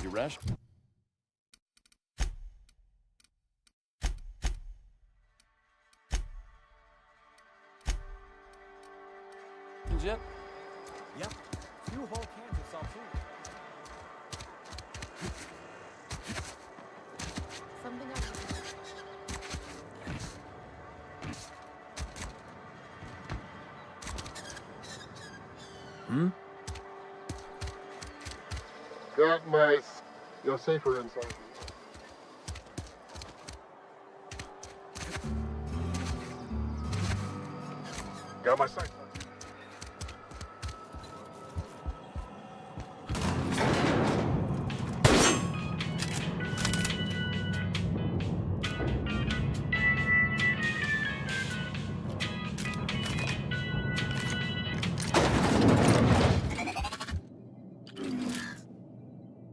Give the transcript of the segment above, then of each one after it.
You rash? Yep. Yep. Few whole cans of salt food. Something else. Got mice. You're safer inside. Got my sight.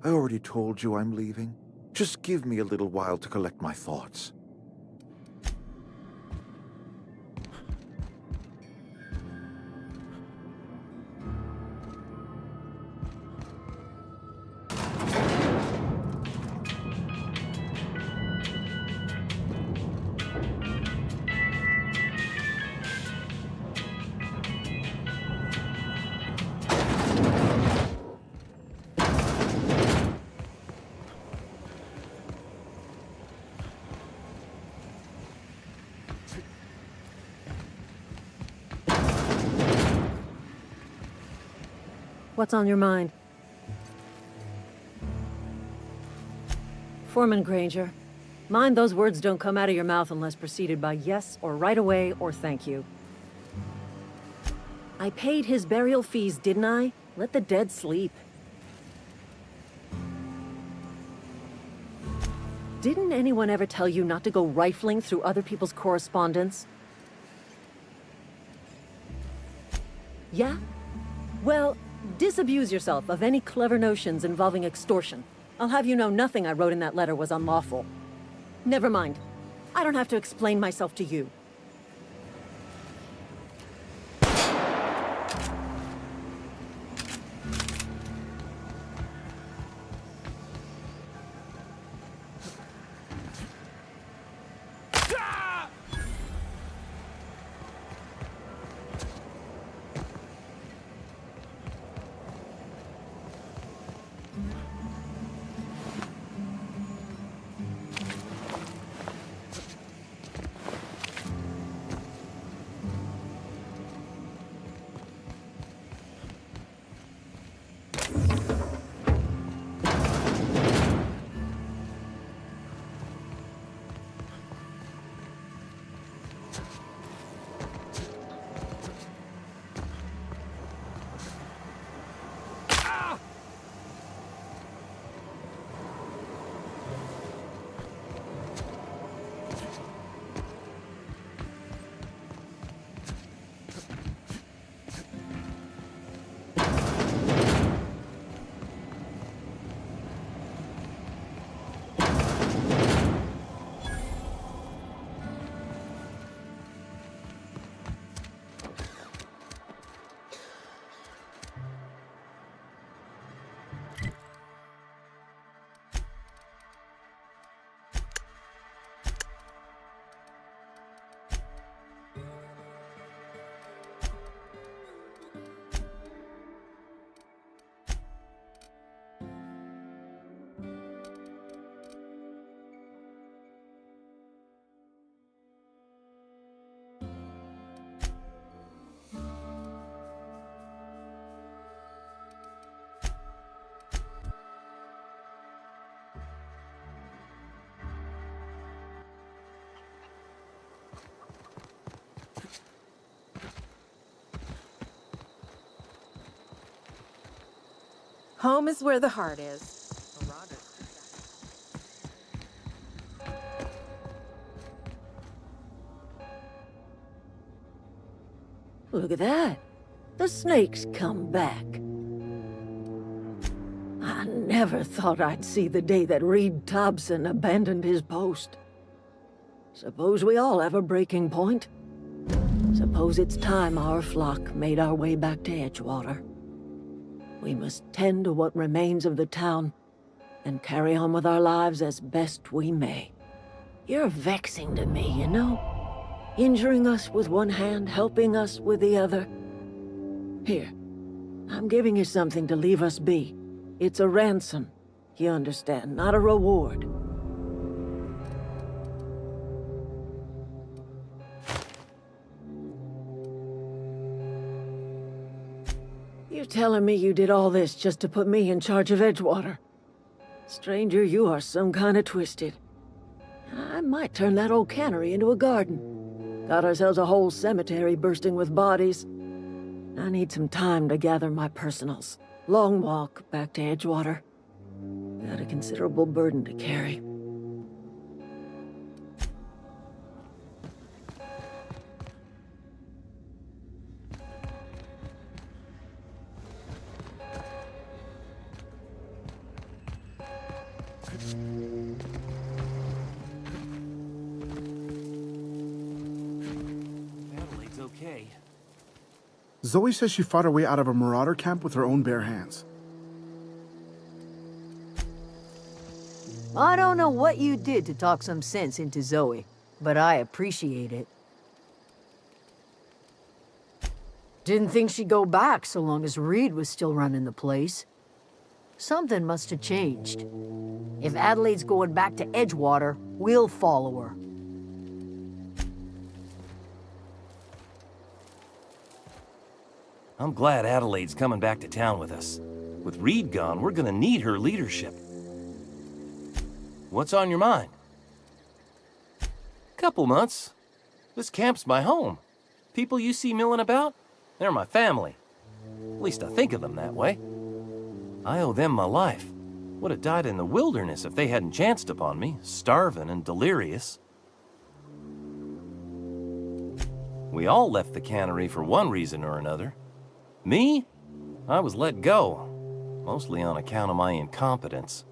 I already told you I'm leaving. Just give me a little while to collect my thoughts. What's on your mind? Foreman Granger, mind those words don't come out of your mouth unless preceded by yes or right away or thank you. I paid his burial fees, didn't I? Let the dead sleep. Didn't anyone ever tell you not to go rifling through other people's correspondence? Yeah? Well, disabuse yourself of any clever notions involving extortion. I'll have you know nothing I wrote in that letter was unlawful. Never mind. I don't have to explain myself to you. Home is where the heart is. Look at that. The snake's come back. I never thought I'd see the day that Reed Thompson abandoned his post. Suppose we all have a breaking point. Suppose it's time our flock made our way back to Edgewater. We must tend to what remains of the town and carry on with our lives as best we may. You're vexing to me, you know? Injuring us with one hand, helping us with the other. Here, I'm giving you something to leave us be. It's a ransom, you understand, not a reward. You telling me you did all this just to put me in charge of Edgewater? Stranger, you are some kind of twisted. I might turn that old cannery into a garden. Got ourselves a whole cemetery bursting with bodies. I need some time to gather my personals. Long walk back to Edgewater. Got a considerable burden to carry. Adelaide's okay. Zoe says she fought her way out of a marauder camp with her own bare hands. I don't know what you did to talk some sense into Zoe, but I appreciate it. Didn't think she'd go back so long as Reed was still running the place. Something must have changed. If Adelaide's going back to Edgewater, we'll follow her. I'm glad Adelaide's coming back to town with us. With Reed gone, we're gonna need her leadership. What's on your mind? Couple months. This camp's my home. People you see milling about, they're my family. At least I think of them that way. I owe them my life. Would have died in the wilderness if they hadn't chanced upon me, starving and delirious. We all left the cannery for one reason or another. Me? I was let go, mostly on account of my incompetence.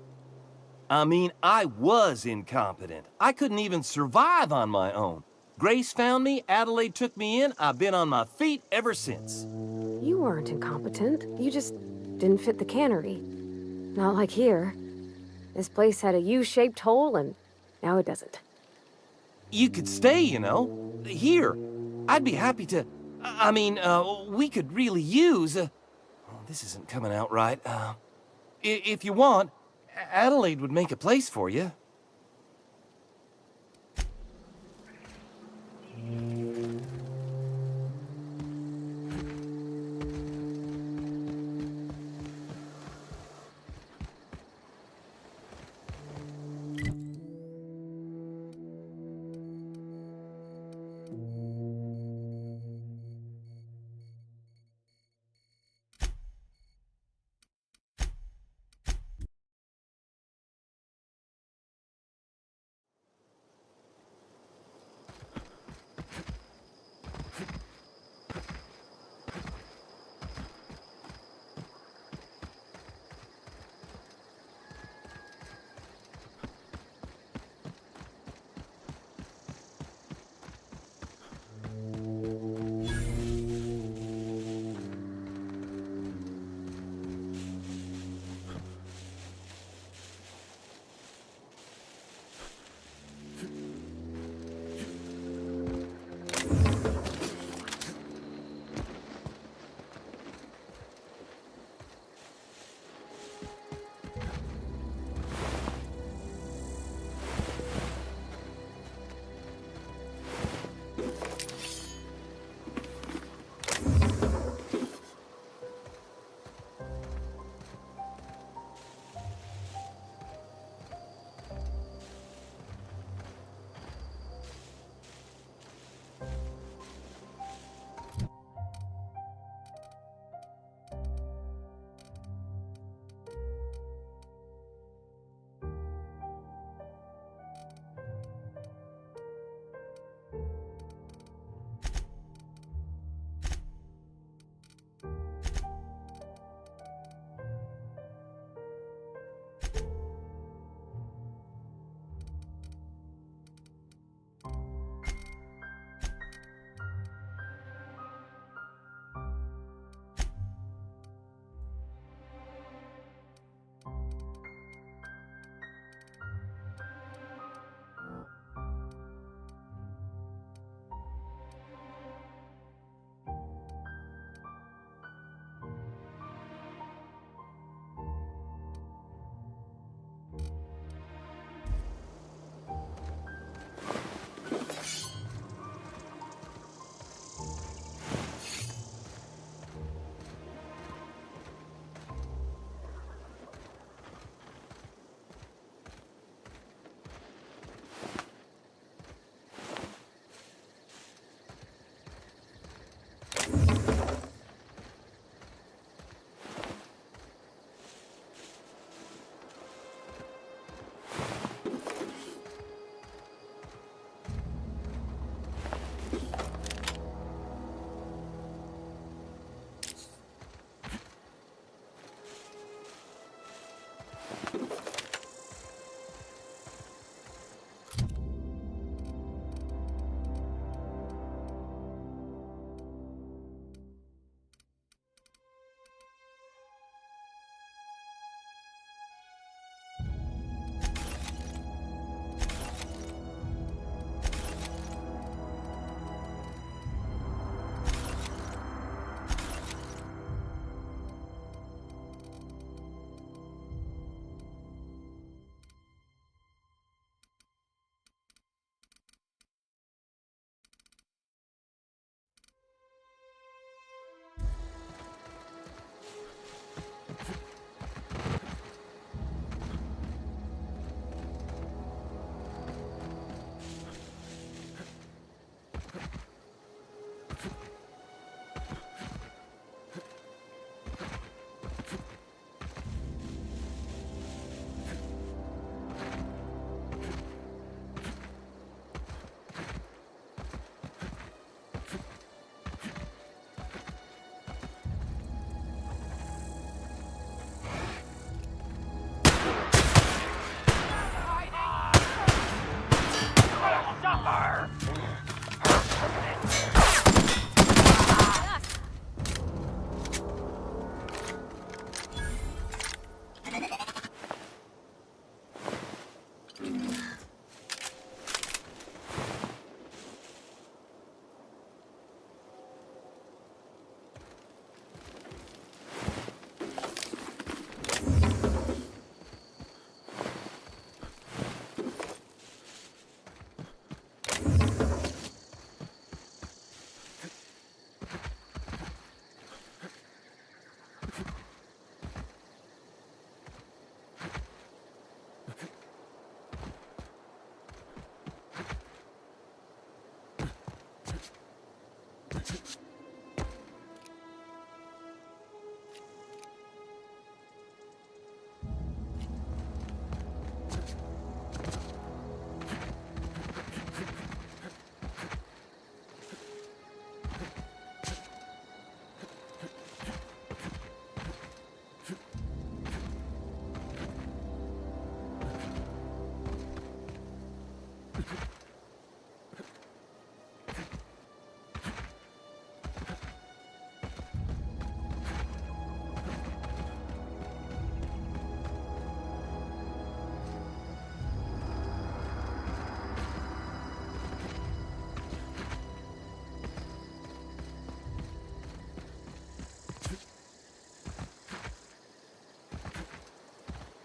I mean, I was incompetent. I couldn't even survive on my own. Grace found me, Adelaide took me in, I've been on my feet ever since. You weren't incompetent. You just didn't fit the cannery. Not like here. This place had a U-shaped hole, and now it doesn't. You could stay, you know. Here. I'd be happy to... I mean, we could really use... oh, this isn't coming out right. If you want, Adelaide would make a place for you.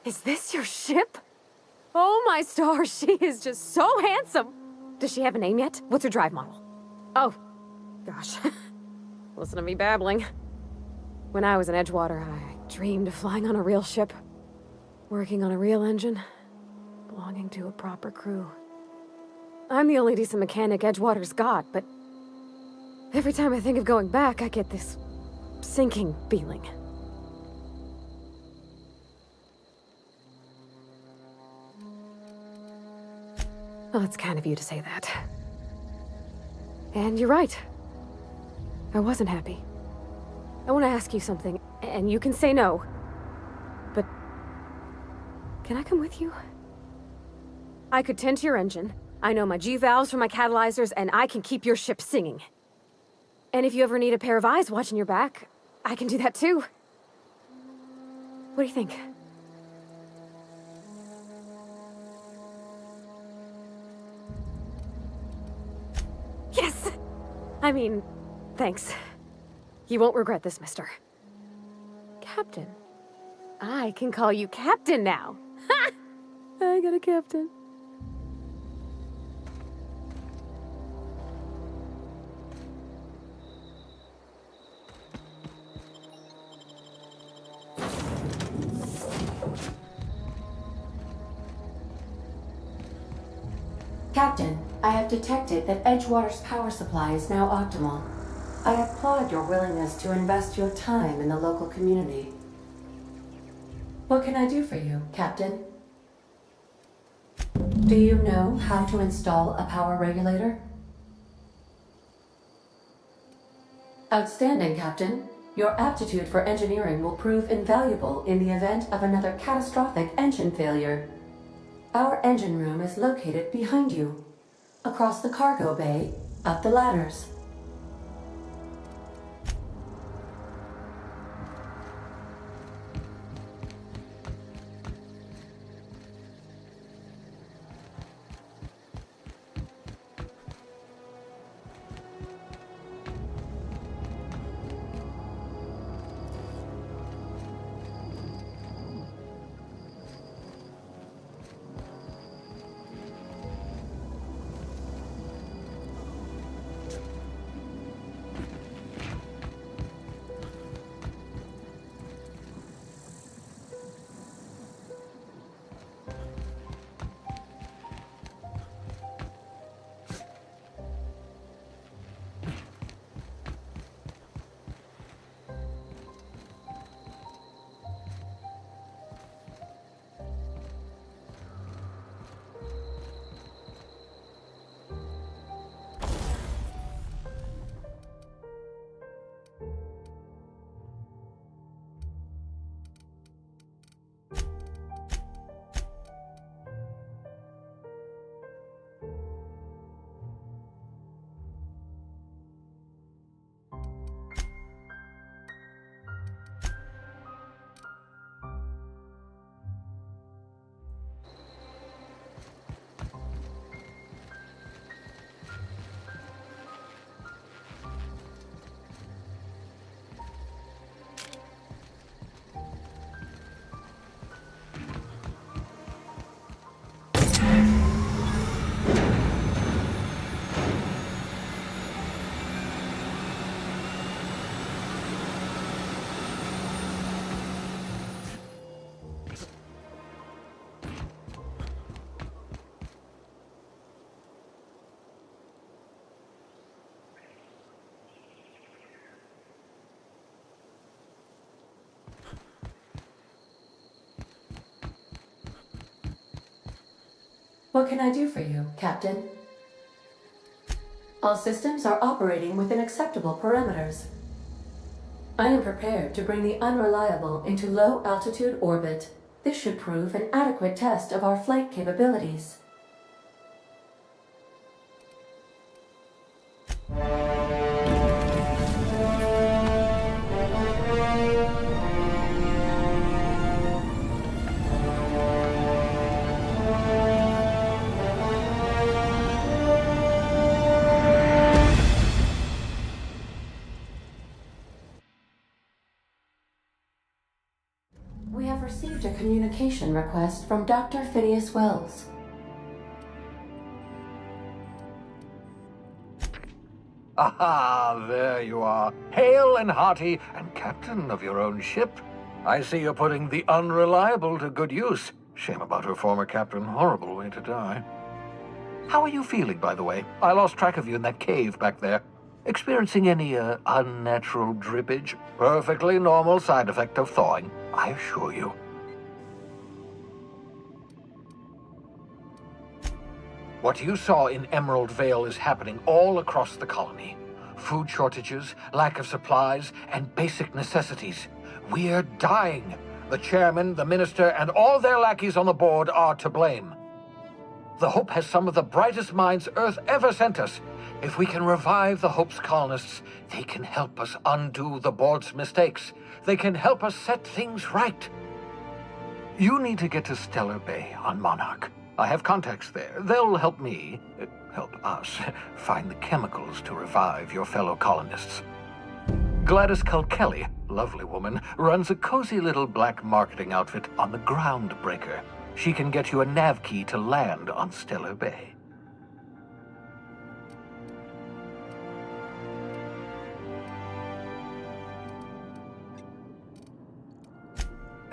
Is this your ship? Oh my stars, she is just so handsome. Does she have a name yet? What's her drive model? Oh, gosh. Listen to me babbling. When I was in Edgewater, I dreamed of flying on a real ship, working on a real engine, belonging to a proper crew. I'm the only decent mechanic Edgewater's got, but every time I think of going back, I get this sinking feeling. Well, it's kind of you to say that. And you're right. I wasn't happy. I want to ask you something, and you can say no. But can I come with you? I could tend to your engine. I know my G-valves for my catalyzers, and I can keep your ship singing. And if you ever need a pair of eyes watching your back, I can do that too. What do you think? Yes! I mean, thanks. You won't regret this, mister. Captain. I can call you Captain now. Ha! I got a captain. Captain, I have detected that Edgewater's power supply is now optimal. I applaud your willingness to invest your time in the local community. What can I do for you, Captain? Do you know how to install a power regulator? Outstanding, Captain. Your aptitude for engineering will prove invaluable in the event of another catastrophic engine failure. Our engine room is located behind you. Across the cargo bay, up the ladders. What can I do for you, Captain? All systems are operating within acceptable parameters. I am prepared to bring the unreliable into low-altitude orbit. This should prove an adequate test of our flight capabilities. We have have received a communication request from Dr. Phineas Wells. Aha, there you are, hale and hearty, and captain of your own ship. I see you're putting the unreliable to good use. Shame about her former captain, horrible way to die. How are you feeling, by the way? I lost track of you in that cave back there. Experiencing any, unnatural drippage? Perfectly normal side effect of thawing, I assure you. What you saw in Emerald Vale is happening all across the colony. Food shortages, lack of supplies, and basic necessities. We're dying. The chairman, the minister, and all their lackeys on the board are to blame. The Hope has some of the brightest minds Earth ever sent us. If we can revive the Hope's colonists, they can help us undo the board's mistakes. They can help us set things right. You need to get to Stellar Bay on Monarch. I have contacts there. They'll help me, help us, find the chemicals to revive your fellow colonists. Gladys Culkelly, lovely woman, runs a cozy little black marketing outfit on the Groundbreaker. She can get you a nav key to land on Stellar Bay.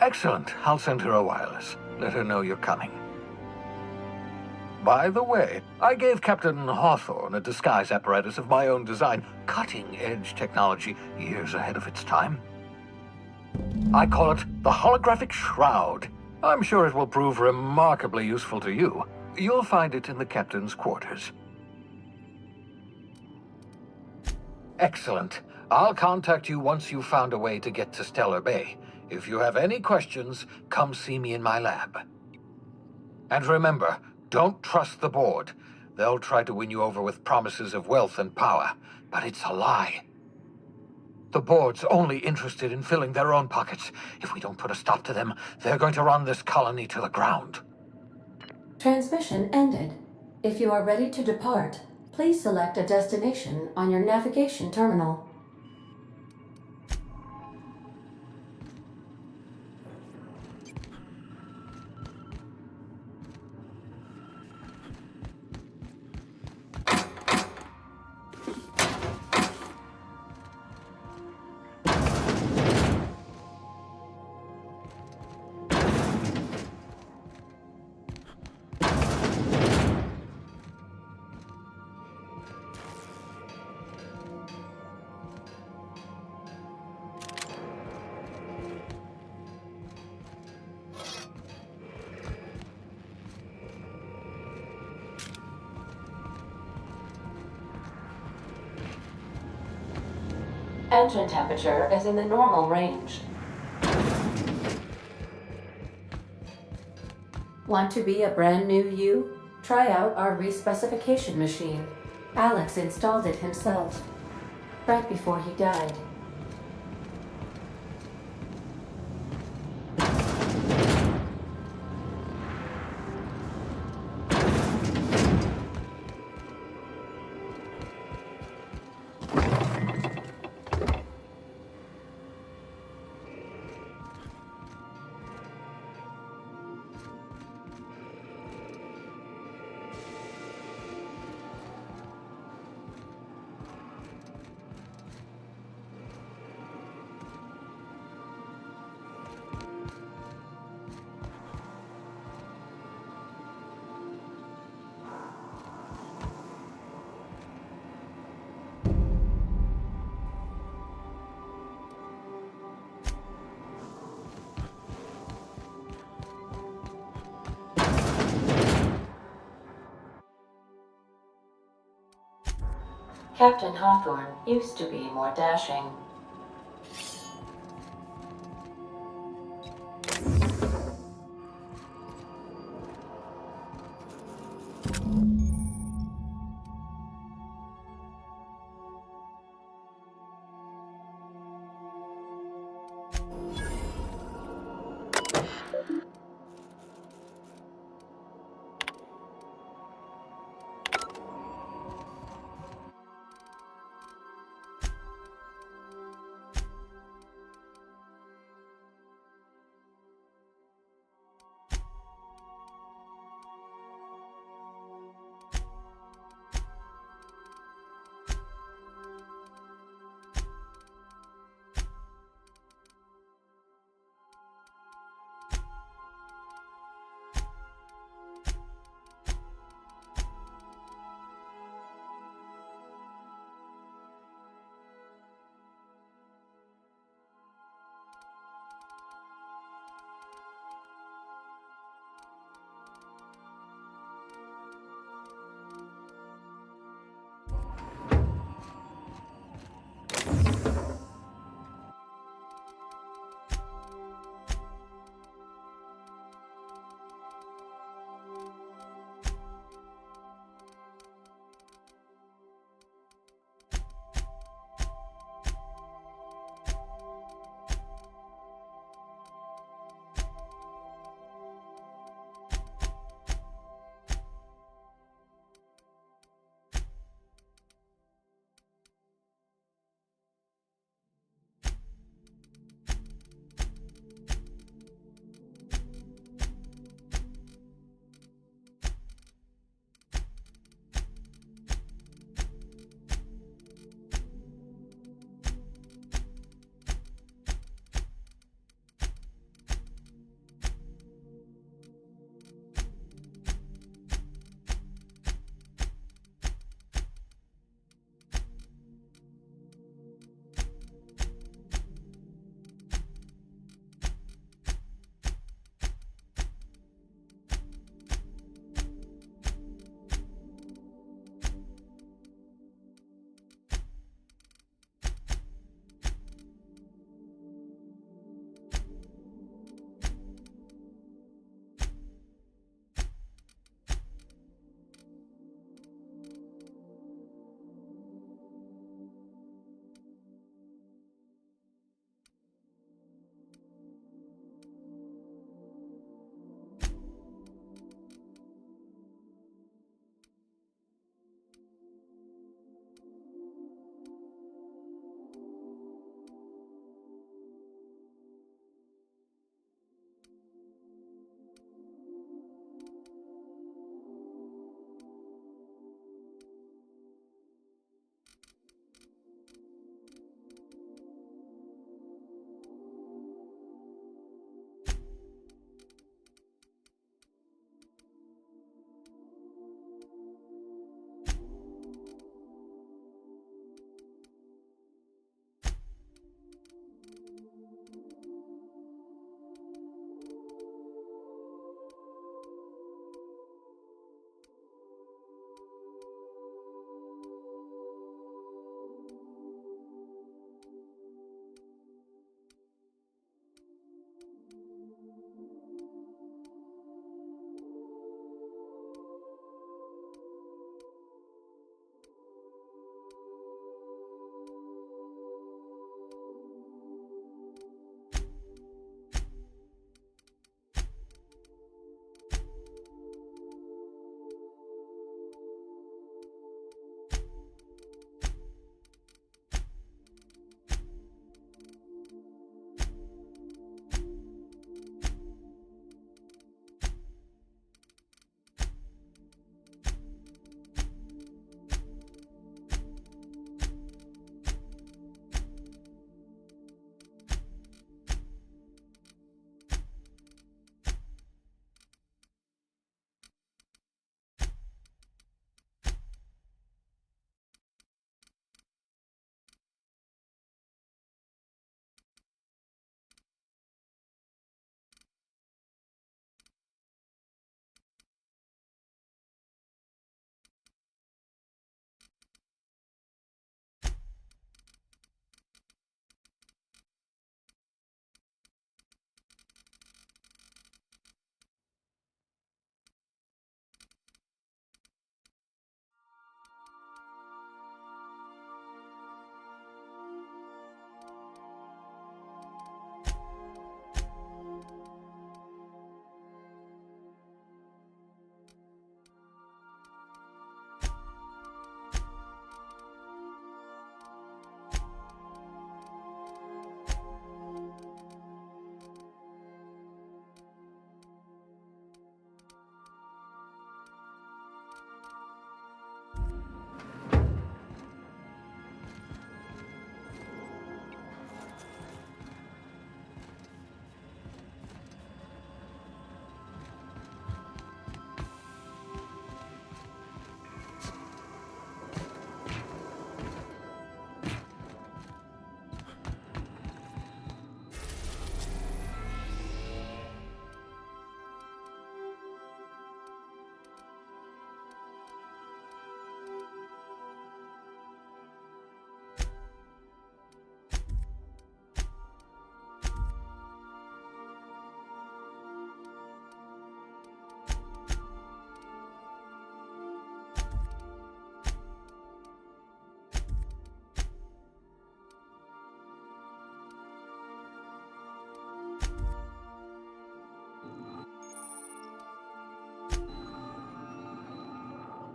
Excellent. I'll send her a wireless. Let her know you're coming. By the way, I gave Captain Hawthorne a disguise apparatus of my own design, cutting-edge technology, years ahead of its time. I call it the Holographic Shroud. I'm sure it will prove remarkably useful to you. You'll find it in the captain's quarters. Excellent. I'll contact you once you've found a way to get to Stellar Bay. If you have any questions, come see me in my lab. And remember, don't trust the board. They'll try to win you over with promises of wealth and power, but it's a lie. The board's only interested in filling their own pockets. If we don't put a stop to them, they're going to run this colony to the ground. Transmission ended. If you are ready to depart, please select a destination on your navigation terminal. Engine temperature is in the normal range. Want to be a brand new you? Try out our respecification machine. Alex installed it himself, right before he died. Captain Hawthorne used to be more dashing.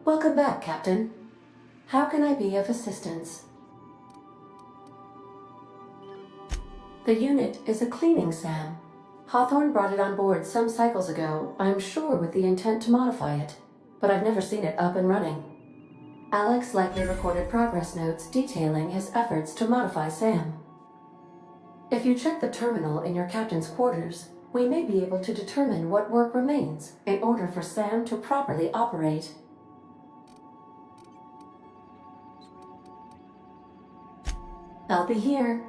Welcome back, Captain. How can I be of assistance? The unit is a cleaning SAM. Hawthorne brought it on board some cycles ago, I'm sure with the intent to modify it, but I've never seen it up and running. Alex likely recorded progress notes detailing his efforts to modify SAM. If you check the terminal in your captain's quarters, we may be able to determine what work remains in order for SAM to properly operate. I'll be here.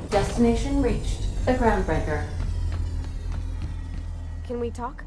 Destination reached. The Groundbreaker. Can we talk?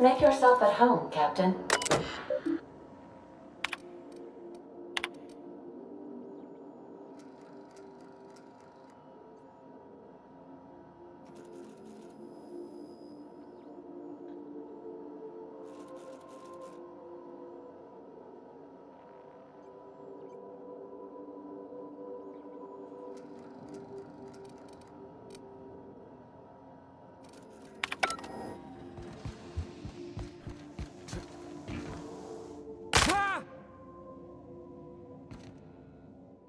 Make yourself at home, Captain.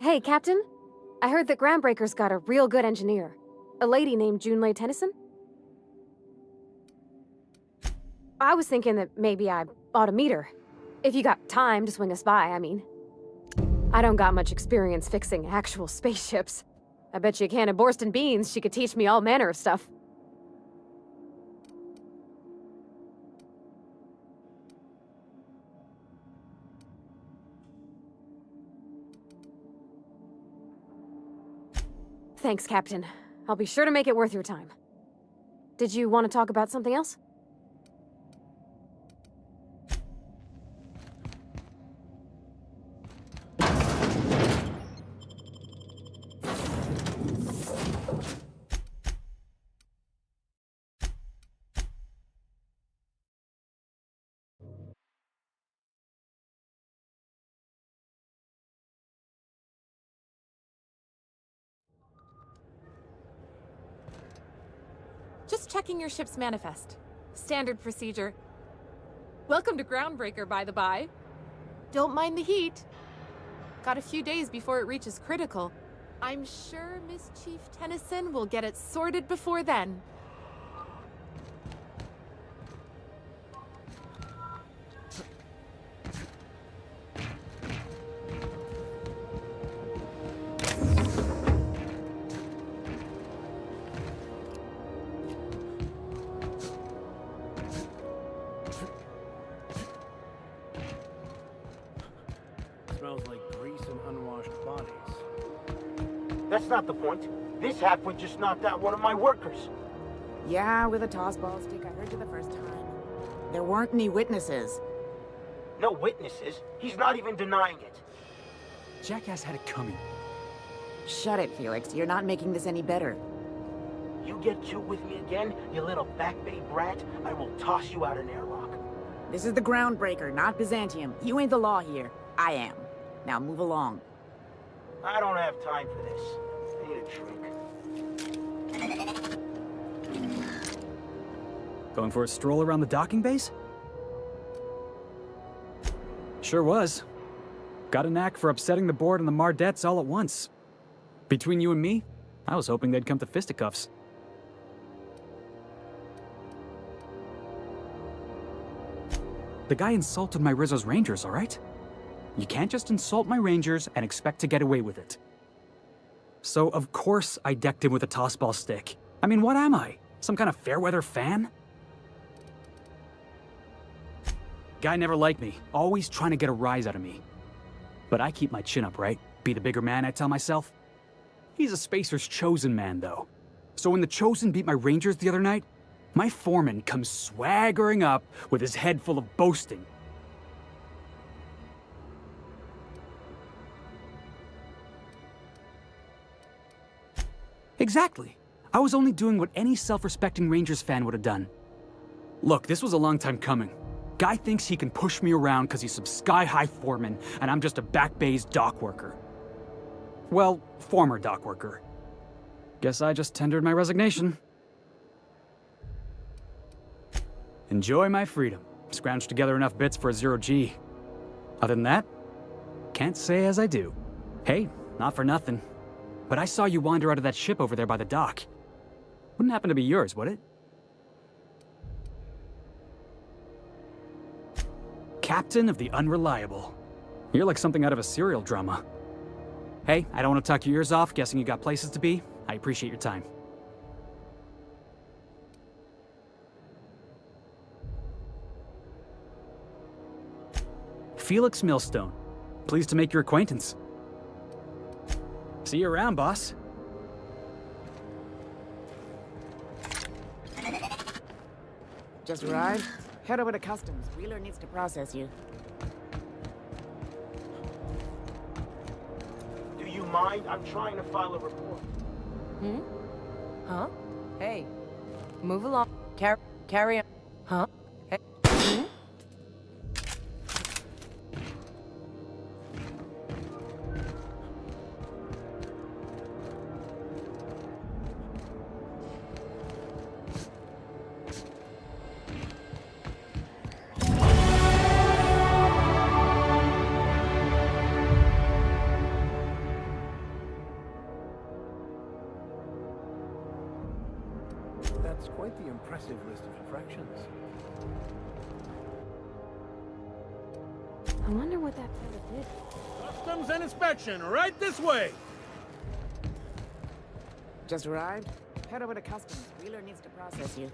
Hey, Captain. I heard that Groundbreaker's got a real good engineer. A lady named Junlei Tennyson? I was thinking that maybe I ought to meet her. If you got time to swing us by, I mean. I don't got much experience fixing actual spaceships. I bet you a can of Borston beans she could teach me all manner of stuff. Thanks, Captain. I'll be sure to make it worth your time. Did you want to talk about something else? Just checking your ship's manifest. Standard procedure. Welcome to Groundbreaker, by the by. Don't mind the heat. Got a few days before it reaches critical. I'm sure Miss Chief Tennyson will get it sorted before then. Smells like grease and unwashed bodies. That's not the point. This halfwit just knocked out one of my workers. Yeah, with a tossball stick. I heard you the first time. There weren't any witnesses. No witnesses. He's not even denying it. Jackass had it coming. Shut it, Felix. You're not making this any better. You get cute with me again, you little back bay brat, I will toss you out an airlock. This is the Groundbreaker, not Byzantium. You ain't the law here. I am. Now move along. I don't have time for this. I need a drink. Going for a stroll around the docking base? Sure was. Got a knack for upsetting the board and the Mardettes all at once. Between you and me, I was hoping they'd come to fisticuffs. The guy insulted my Rizzo's Rangers, all right? You can't just insult my Rangers and expect to get away with it. So, of course, I decked him with a tossball stick. I mean, what am I? Some kind of fair-weather fan? Guy never liked me, always trying to get a rise out of me. But I keep my chin up, right? Be the bigger man, I tell myself. He's a Spacer's chosen man, though. So when the Chosen beat my Rangers the other night, my foreman comes swaggering up with his head full of boasting. Exactly. I was only doing what any self-respecting Rangers fan would have done. Look, this was a long time coming. Guy thinks he can push me around because he's some sky-high foreman, and I'm just a back bay's dock worker. Well, former dock worker. Guess I just tendered my resignation. Enjoy my freedom. Scrounged together enough bits for a 0G. Other than that, can't say as I do. Hey, not for nothing. But I saw you wander out of that ship over there by the dock. Wouldn't happen to be yours, would it? Captain of the Unreliable. You're like something out of a serial drama. Hey, I don't want to talk your ears off, guessing you got places to be. I appreciate your time. Felix Millstone. Pleased to make your acquaintance. See you around, boss. Just arrived? Head over to customs. Wheeler needs to process you. Do you mind? I'm trying to file a report. Hmm? Huh? Hey. Move along. Carry on. Huh? Hey. Hmm? That's quite the impressive list of infractions. I wonder what that fella did. Customs and inspection, right this way! Just arrived? Head over to customs. Wheeler needs to process you.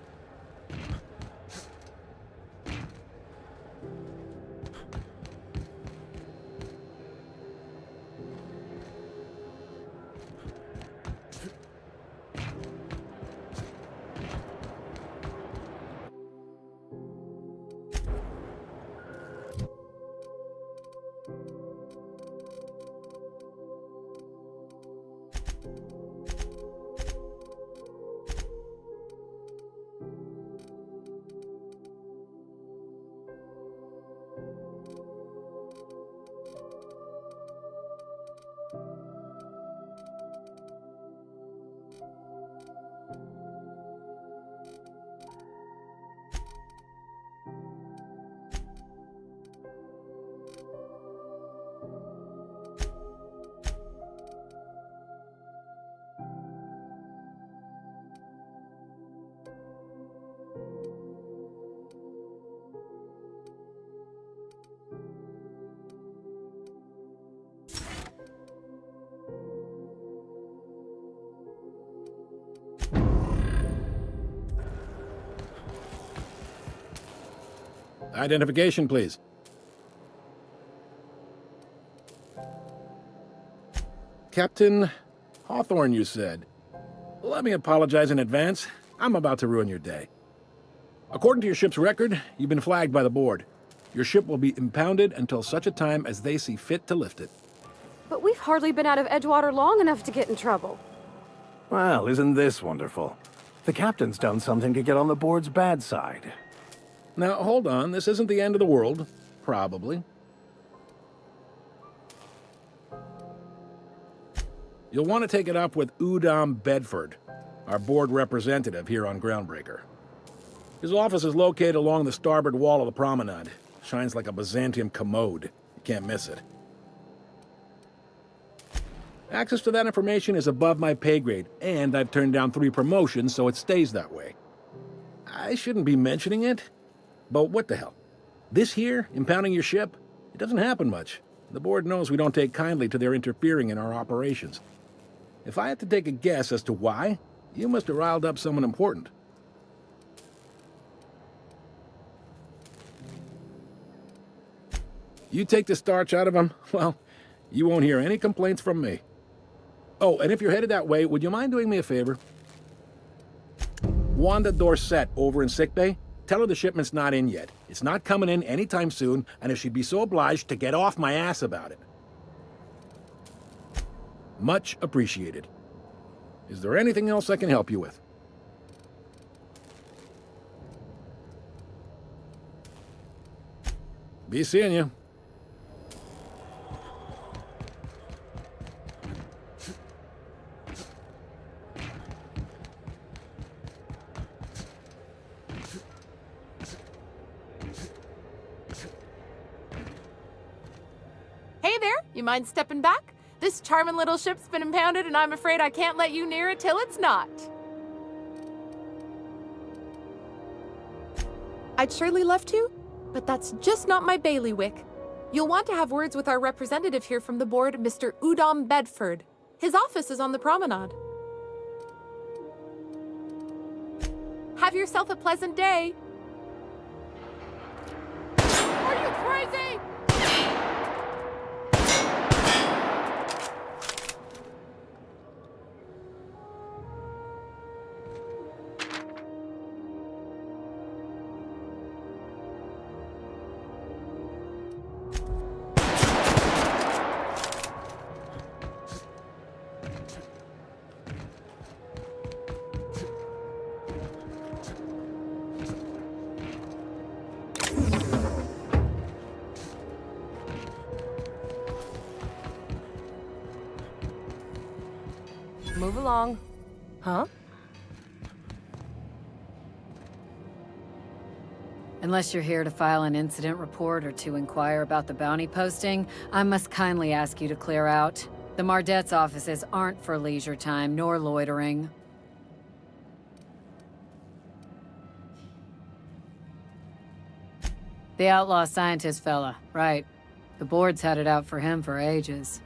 Identification, please. Captain Hawthorne, you said. Let me apologize in advance. I'm about to ruin your day. According to your ship's record, you've been flagged by the board. Your ship will be impounded until such a time as they see fit to lift it. But we've hardly been out of Edgewater long enough to get in trouble. Well, isn't this wonderful? The captain's done something to get on the board's bad side. Now, hold on. This isn't the end of the world. Probably. You'll want to take it up with Udom Bedford, our board representative here on Groundbreaker. His office is located along the starboard wall of the promenade. Shines like a Byzantium commode. You can't miss it. Access to that information is above my pay grade, and I've turned down 3 promotions, so it stays that way. I shouldn't be mentioning it, but what the hell? This here, impounding your ship, it doesn't happen much. The board knows we don't take kindly to their interfering in our operations. If I had to take a guess as to why, you must have riled up someone important. You take the starch out of them, well, you won't hear any complaints from me. Oh, and if you're headed that way, would you mind doing me a favor? Wanda Dorset over in sickbay, tell her the shipment's not in yet. It's not coming in anytime soon, and if she'd be so obliged to get off my ass about it. Much appreciated. Is there anything else I can help you with? Be seeing you. Hey there, you mind stepping back? This charming little ship's been impounded and I'm afraid I can't let you near it till it's not. I'd surely love to, but that's just not my bailiwick. You'll want to have words with our representative here from the board, Mr. Udom Bedford. His office is on the promenade. Have yourself a pleasant day. Are you crazy? Move along. Huh? Unless you're here to file an incident report or to inquire about the bounty posting, I must kindly ask you to clear out. The Mardet's offices aren't for leisure time nor loitering. The outlaw scientist fella, right. The board's had it out for him for ages.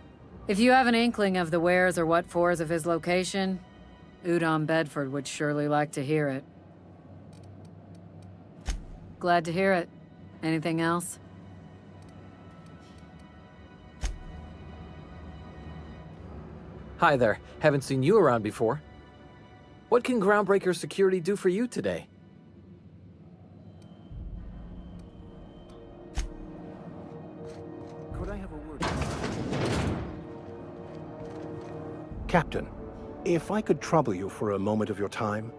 If you have an inkling of the wheres or what-fors of his location, Udom Bedford would surely like to hear it. Glad to hear it. Anything else? Hi there. Haven't seen you around before. What can Groundbreaker Security do for you today? Could I have a word? Captain, if I could trouble you for a moment of your time,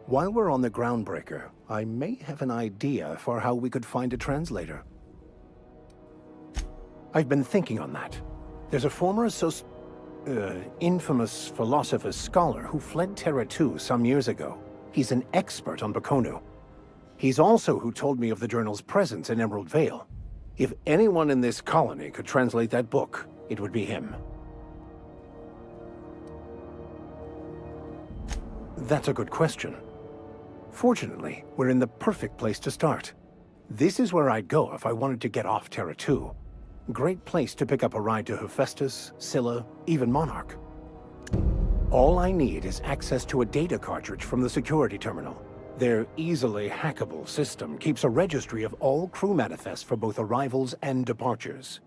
while we're on the Groundbreaker, I may have an idea for how we could find a translator. I've been thinking on that. There's a former infamous philosopher scholar who fled Terra 2 some years ago. He's an expert on Bakonu. He's also who told me of the journal's presence in Emerald Vale. If anyone in this colony could translate that book, it would be him. That's a good question. Fortunately, we're in the perfect place to start. This is where I'd go if I wanted to get off Terra 2. Great place to pick up a ride to Hephaestus, Scylla, even Monarch. All I need is access to a data cartridge from the security terminal. Their easily hackable system keeps a registry of all crew manifests for both arrivals and departures.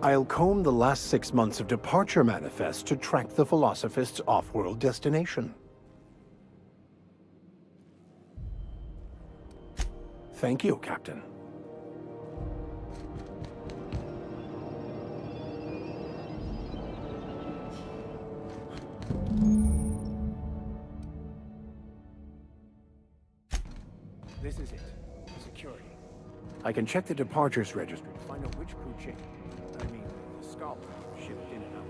I'll comb the last 6 months of departure manifests to track the Philosophist's off-world destination. Thank you, Captain. This is it. Security. I can check the departures registry to find out which crew changed. I mean, the Scholar shipped in and out.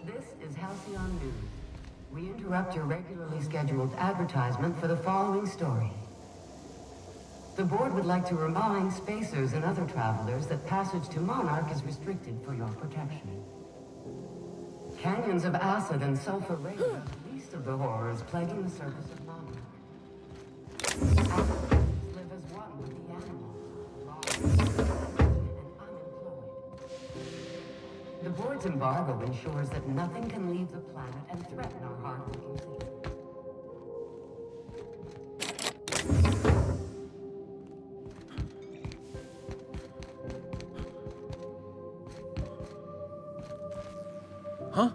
This is Halcyon News. We interrupt your regularly scheduled advertisement for the following story. The board would like to remind spacers and other travelers that passage to Monarch is restricted for your protection. Canyons of acid and sulfur rain are the least of the horrors plaguing the surface of Monarch. Acid live as one with the animals, and unemployed. The board's embargo ensures that nothing can leave the planet and threaten our hard-working citizens. Huh?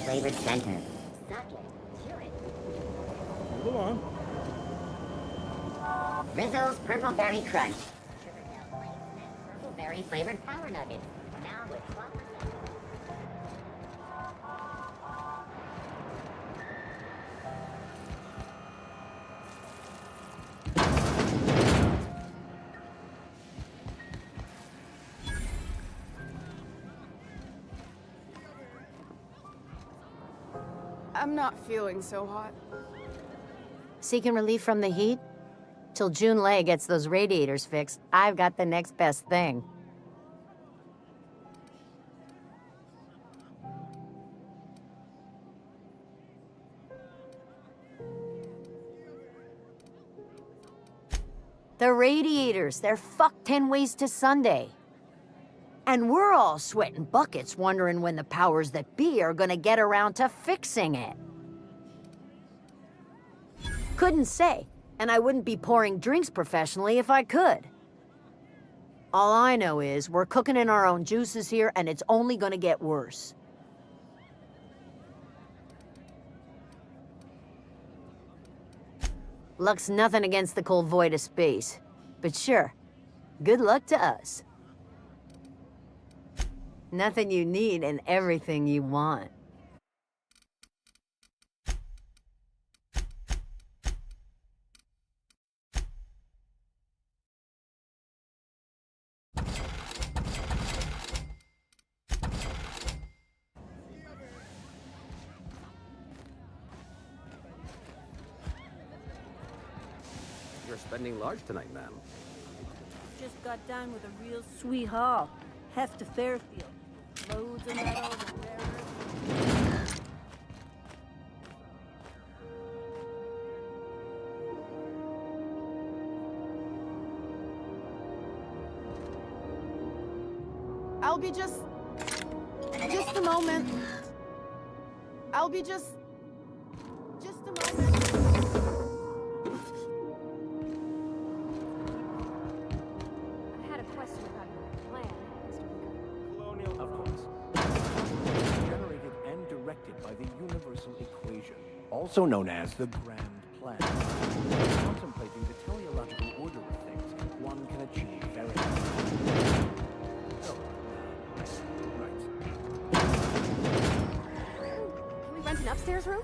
Flavored center. Move on. Rizzo's Purple Berry Crunch. Purple Berry flavored power nuggets. Now with 12%. I'm not feeling so hot. Seeking relief from the heat? Till June Lay gets those radiators fixed, I've got the next best thing. The radiators, they're fucked 10 ways to Sunday. And we're all sweating buckets wondering when the powers that be are gonna get around to fixing it. Couldn't say, and I wouldn't be pouring drinks professionally if I could. All I know is we're cooking in our own juices here, and it's only gonna get worse. Luck's nothing against the cold void of space. But sure, good luck to us. Nothing you need and everything you want. You're spending large tonight, ma'am. Just got done with a real sweet haul. Heft to Fairfield. Loads of metals and rare earths. I'll be just a moment. I'll be just a moment. I had a question about your also known as the Grand Plan. Contemplating the teleological order of things one can achieve very Can we rent an upstairs room?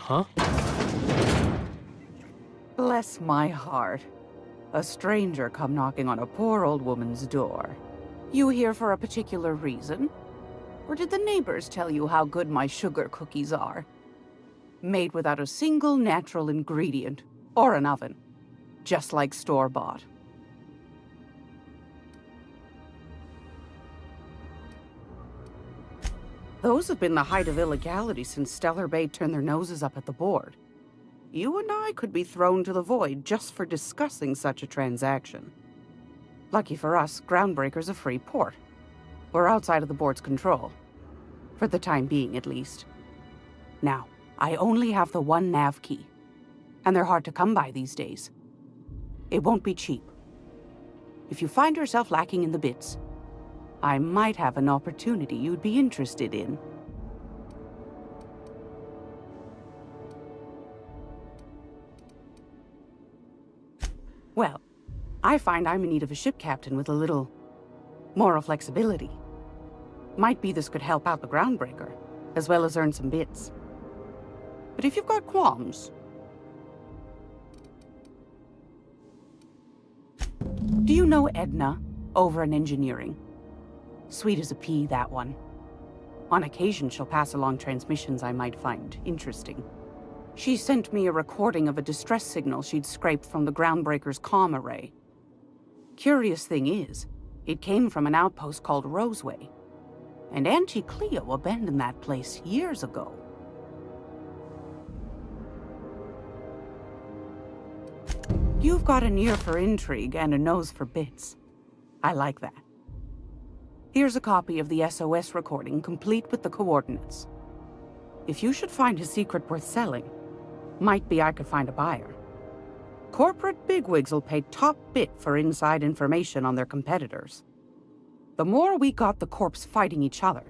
Huh? Bless my heart. A stranger come knocking on a poor old woman's door. You here for a particular reason? Or did the neighbors tell you how good my sugar cookies are? Made without a single natural ingredient, or an oven. Just like store-bought. Those have been the height of illegality since Stellar Bay turned their noses up at the board. You and I could be thrown to the void just for discussing such a transaction. Lucky for us, Groundbreaker's a free port. We're outside of the board's control. For the time being, at least. Now, I only have the one nav key. And they're hard to come by these days. It won't be cheap. If you find yourself lacking in the bits, I might have an opportunity you'd be interested in. Well, I find I'm in need of a ship captain with a little moral flexibility. Might be this could help out the Groundbreaker, as well as earn some bits. But if you've got qualms... Do you know Edna, over in engineering? Sweet as a pea, that one. On occasion, she'll pass along transmissions I might find interesting. She sent me a recording of a distress signal she'd scraped from the Groundbreaker's comm array. Curious thing is, it came from an outpost called Roseway. And Auntie Cleo abandoned that place years ago. You've got an ear for intrigue and a nose for bits. I like that. Here's a copy of the SOS recording, complete with the coordinates. If you should find a secret worth selling, might be I could find a buyer. Corporate bigwigs will pay top bit for inside information on their competitors. The more we got the corps fighting each other,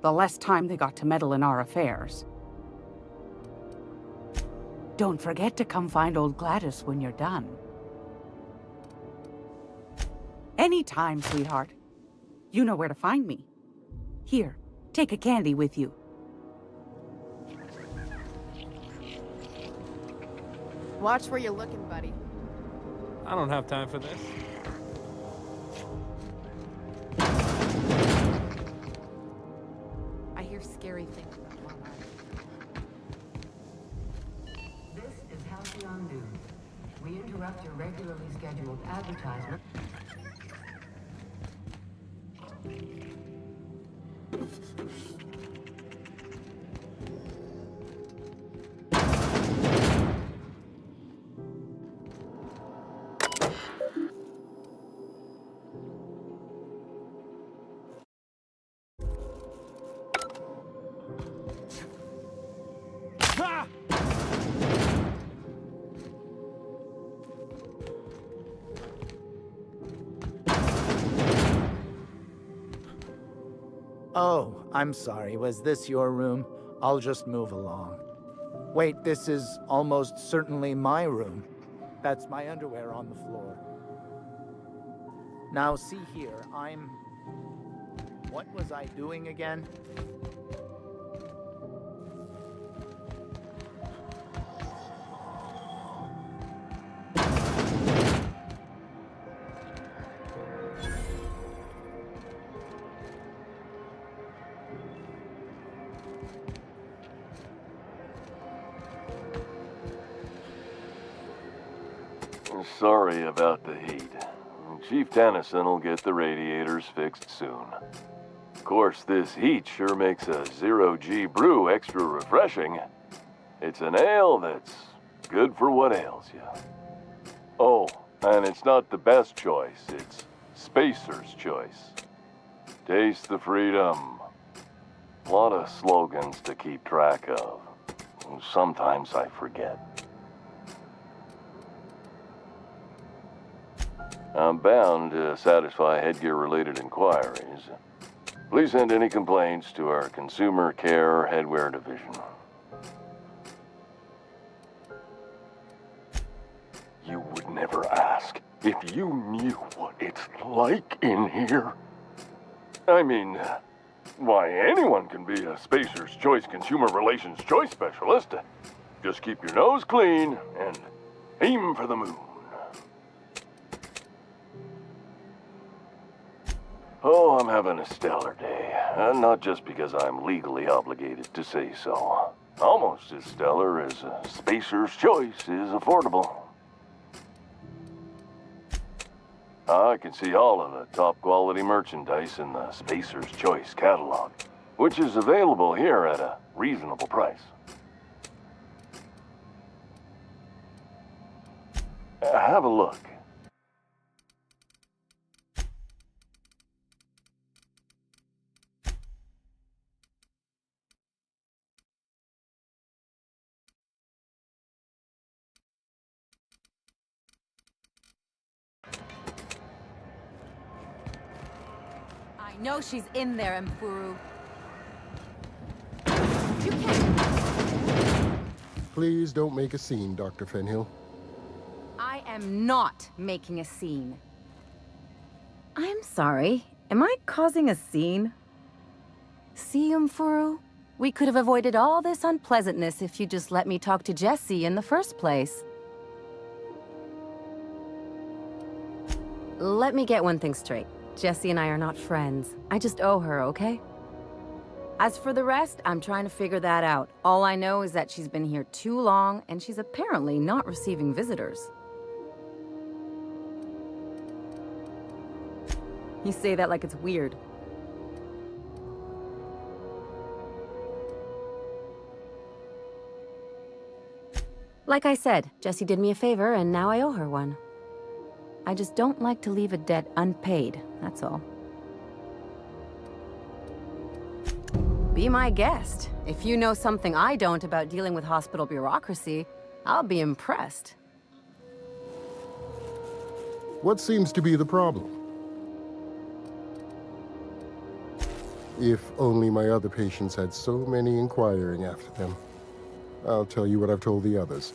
the less time they got to meddle in our affairs. Don't forget to come find old Gladys when you're done. Anytime, sweetheart. You know where to find me. Here, take a candy with you. Watch where you're looking, buddy. I don't have time for this. I hear scary things about Monarch. This is Halcyon News. We interrupt your regularly scheduled advertisement. Oh, I'm sorry. Was this your room? I'll just move along. Wait, this is almost certainly my room. That's my underwear on the floor. Now, see here, What was I doing again? Sorry about the heat. Chief Tennyson will get the radiators fixed soon. Of course, this heat sure makes a zero-G brew extra refreshing. It's an ale that's good for what ails you. Oh, and it's not the best choice, it's Spacer's choice. Taste the freedom. A lot of slogans to keep track of. Sometimes I forget. I'm bound to satisfy headgear-related inquiries. Please send any complaints to our Consumer Care Headwear Division. You would never ask if you knew what it's like in here. I mean, why, anyone can be a Spacer's Choice Consumer Relations Choice Specialist. Just keep your nose clean and aim for the moon. Oh, I'm having a stellar day. Not just because I'm legally obligated to say so. Almost as stellar as a Spacer's Choice is affordable. I can see all of the top quality merchandise in the Spacer's Choice catalog, which is available here at a reasonable price. Have a look. I know she's in there, Mfuru. Please don't make a scene, Dr. Fenhill. I am not making a scene. I'm sorry. Am I causing a scene? See, Mfuru? We could have avoided all this unpleasantness if you just let me talk to Jessie in the first place. Let me get one thing straight. Jessie and I are not friends. I just owe her, okay? As for the rest, I'm trying to figure that out. All I know is that she's been here too long, and she's apparently not receiving visitors. You say that like it's weird. Like I said, Jessie did me a favor, and now I owe her one. I just don't like to leave a debt unpaid, that's all. Be my guest. If you know something I don't about dealing with hospital bureaucracy, I'll be impressed. What seems to be the problem? If only my other patients had so many inquiring after them. I'll tell you what I've told the others.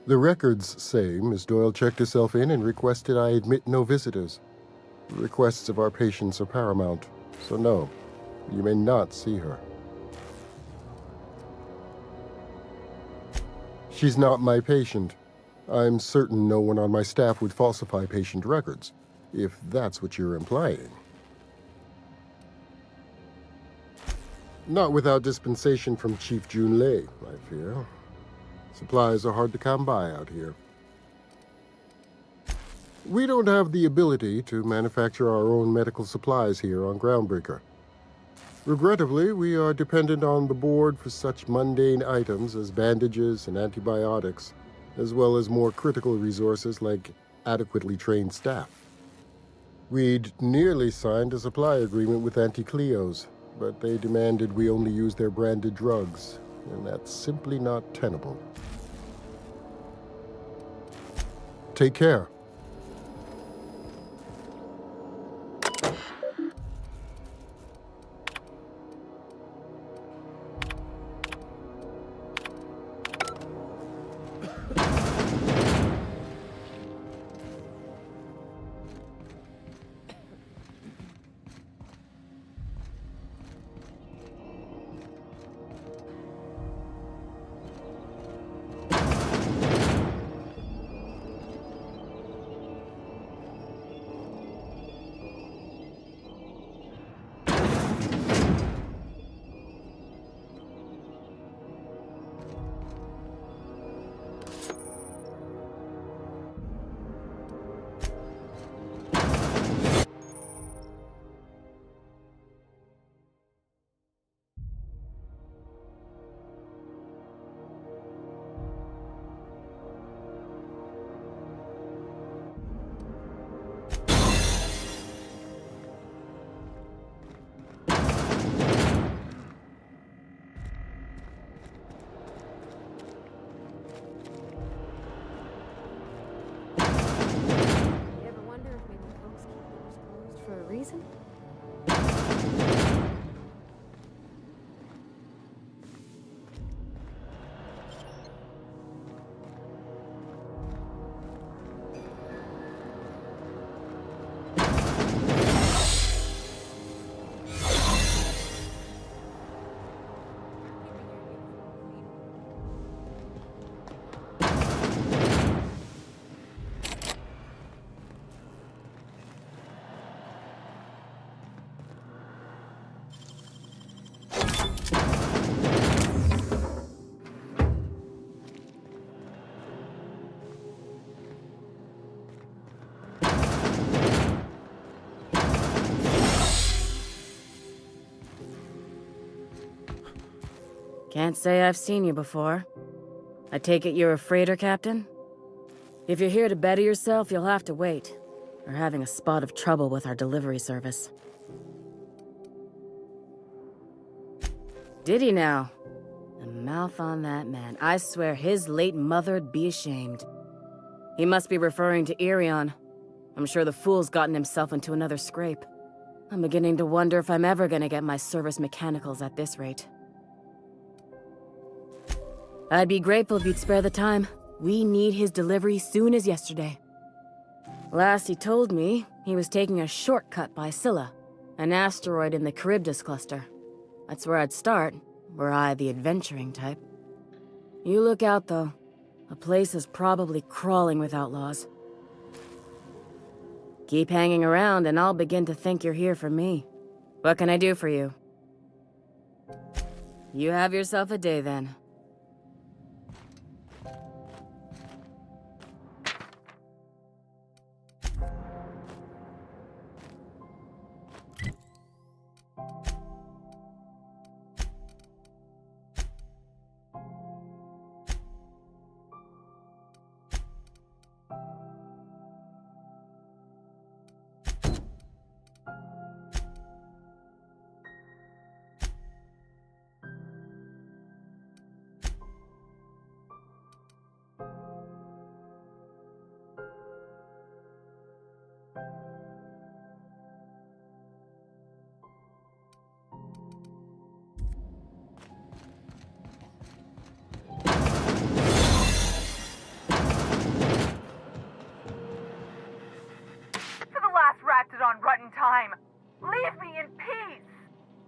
The records say Miss Doyle checked herself in and requested I admit no visitors. The requests of our patients are paramount, so no, you may not see her. She's not my patient. I'm certain no one on my staff would falsify patient records, if that's what you're implying. Not without dispensation from Chief Junlei, I fear. Supplies are hard to come by out here. We don't have the ability to manufacture our own medical supplies here on Groundbreaker. Regrettably, we are dependent on the board for such mundane items as bandages and antibiotics, as well as more critical resources like adequately trained staff. We'd nearly signed a supply agreement with Anti-Cleos, but they demanded we only use their branded drugs, and that's simply not tenable. Take care. reason? Can't say I've seen you before. I take it you're a freighter captain? If you're here to better yourself, you'll have to wait. We're having a spot of trouble with our delivery service. Did he now? The mouth on that man. I swear his late mother'd be ashamed. He must be referring to Irion. I'm sure the fool's gotten himself into another scrape. I'm beginning to wonder if I'm ever gonna get my service mechanicals at this rate. I'd be grateful if you'd spare the time. We need his delivery soon as yesterday. Last he told me, he was taking a shortcut by Scylla, an asteroid in the Charybdis cluster. That's where I'd start, were I the adventuring type. You look out, though. The place is probably crawling with outlaws. Keep hanging around, and I'll begin to think you're here for me. What can I do for you? You have yourself a day, then. On rotten time. Leave me in peace!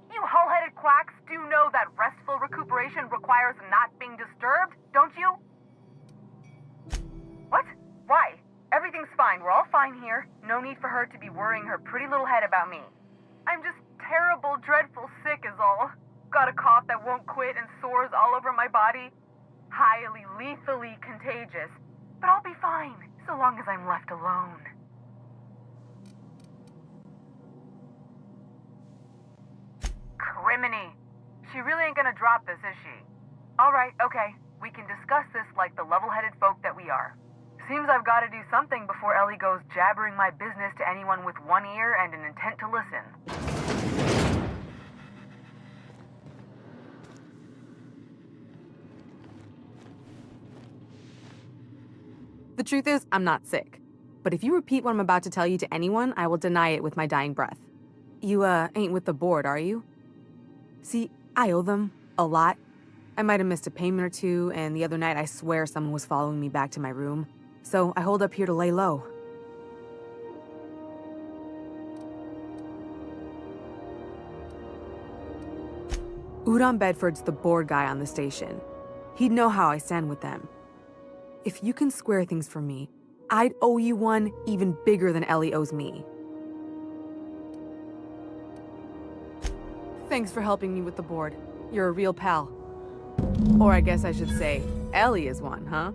You hull-headed quacks do know that restful recuperation requires not being disturbed, don't you? What? Why? Everything's fine. We're all fine here. No need for her to be worrying her pretty little head about me. I'm just terrible, dreadful sick is all. Got a cough that won't quit and sores all over my body. Highly, lethally contagious. But I'll be fine, so long as I'm left alone. Criminy. She really ain't gonna drop this, is she? Alright, okay. We can discuss this like the level-headed folk that we are. Seems I've gotta do something before Ellie goes jabbering my business to anyone with one ear and an intent to listen. The truth is, I'm not sick. But if you repeat what I'm about to tell you to anyone, I will deny it with my dying breath. You, ain't with the board, are you? See, I owe them a lot. I might have missed a payment or two, and the other night I swear someone was following me back to my room. So I hold up here to lay low. Udon Bedford's the board guy on the station. He'd know how I stand with them. If you can square things for me, I'd owe you one even bigger than Ellie owes me. Thanks for helping me with the board. You're a real pal. Or I guess I should say, Ellie is one, huh?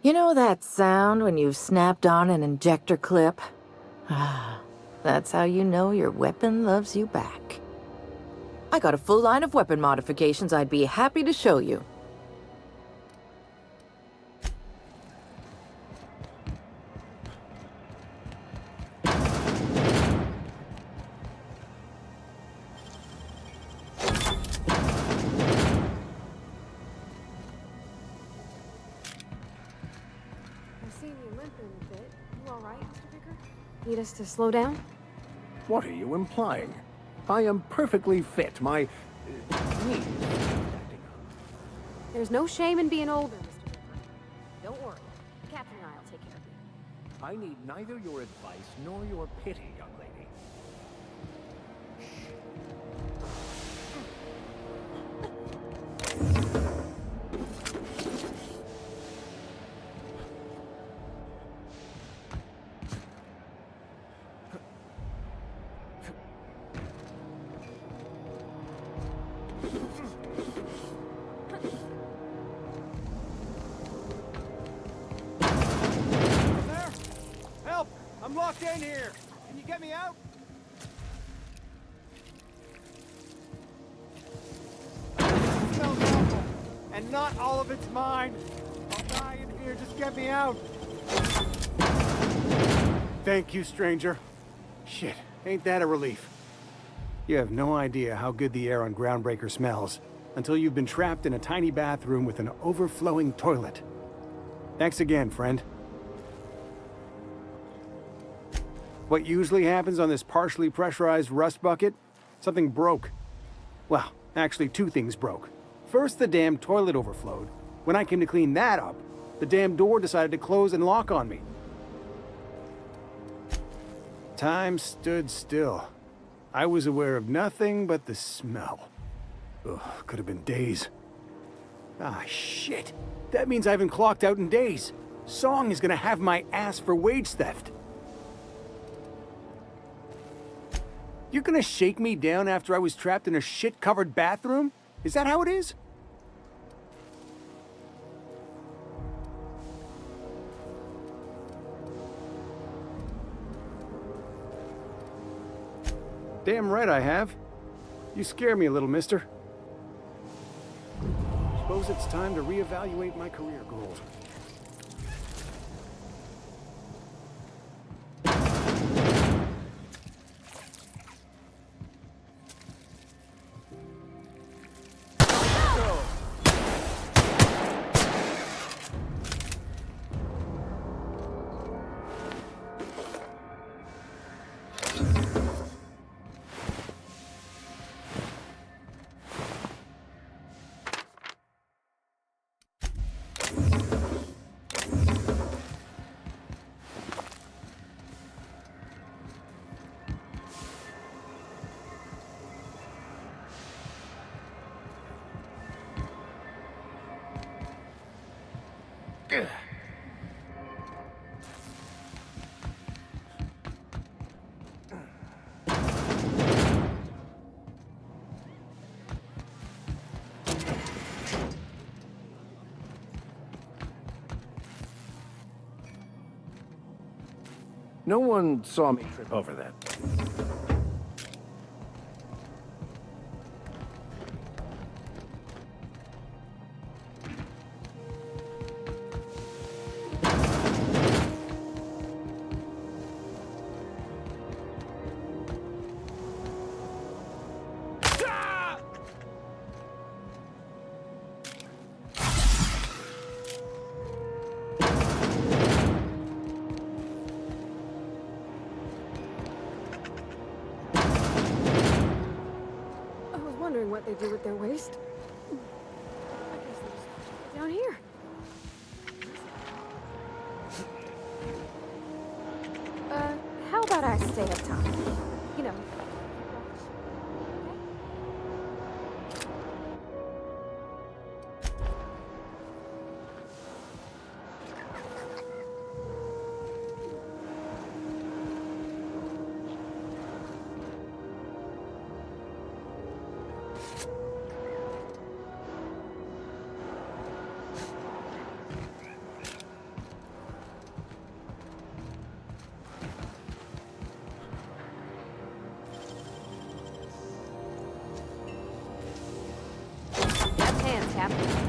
You know, know that sound when you've snapped on an injector clip? That's how you know your weapon loves you back. I got a full line of weapon modifications I'd be happy to show you. Need us to slow down? What are you implying? I am perfectly fit. My knee. There's no shame in being older, Mr. Ripper. Don't worry. The captain and I'll take care of you. I need neither your advice nor your pity, young lady. Help! I'm locked in here! Can you get me out? It smells awful, and not all of it's mine. I'll die in here, just get me out. Thank you, stranger. Shit, ain't that a relief? You have no idea how good the air on Groundbreaker smells until you've been trapped in a tiny bathroom with an overflowing toilet. Thanks again, friend. What usually happens on this partially pressurized rust bucket? Something broke. Well, actually 2 things broke. First, the damn toilet overflowed. When I came to clean that up, the damn door decided to close and lock on me. Time stood still. I was aware of nothing but the smell. Ugh, could have been days. Ah, shit. That means I haven't clocked out in days. Song is gonna have my ass for wage theft. You're gonna shake me down after I was trapped in a shit-covered bathroom? Is that how it is? Damn right I have. You scare me a little, mister. Suppose it's time to reevaluate my career goals. No one saw me trip over that. What they do with their waste. I guess they just down here. How about I stay up top? You know. Captain.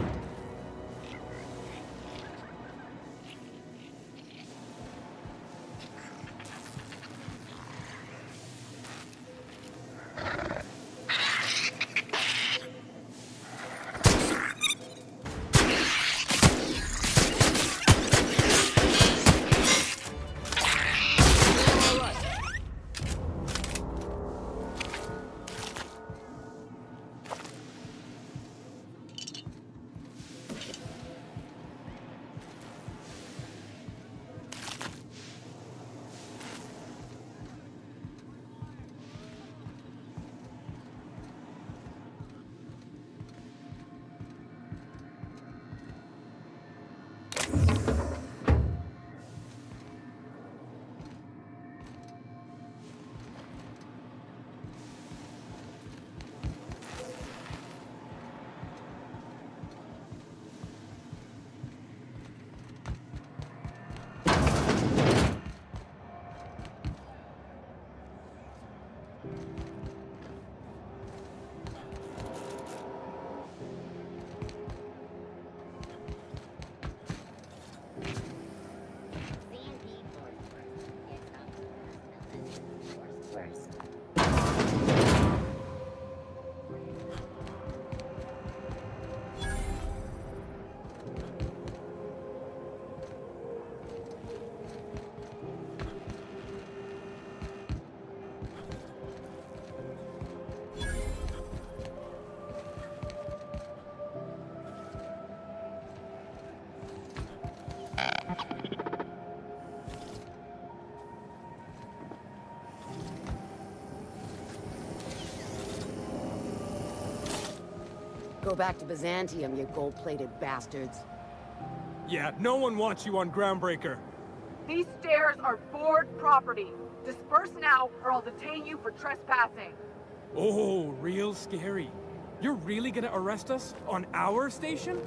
Go back to Byzantium, you gold-plated bastards. Yeah, no one wants you on Groundbreaker. These stairs are board property. Disperse now, or I'll detain you for trespassing. Oh, real scary. You're really gonna arrest us on our station?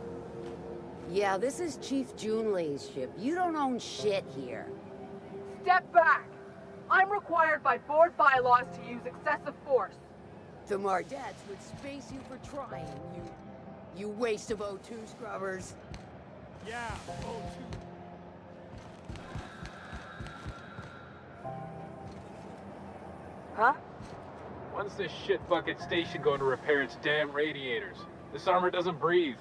Yeah, this is Chief Junlei's ship. You don't own shit here. Step back! I'm required by board bylaws to use excessive force. The Mardettes would space you for trying, you waste of O2 scrubbers. Yeah, O2. Huh? When's this shit bucket station going to repair its damn radiators? This armor doesn't breathe.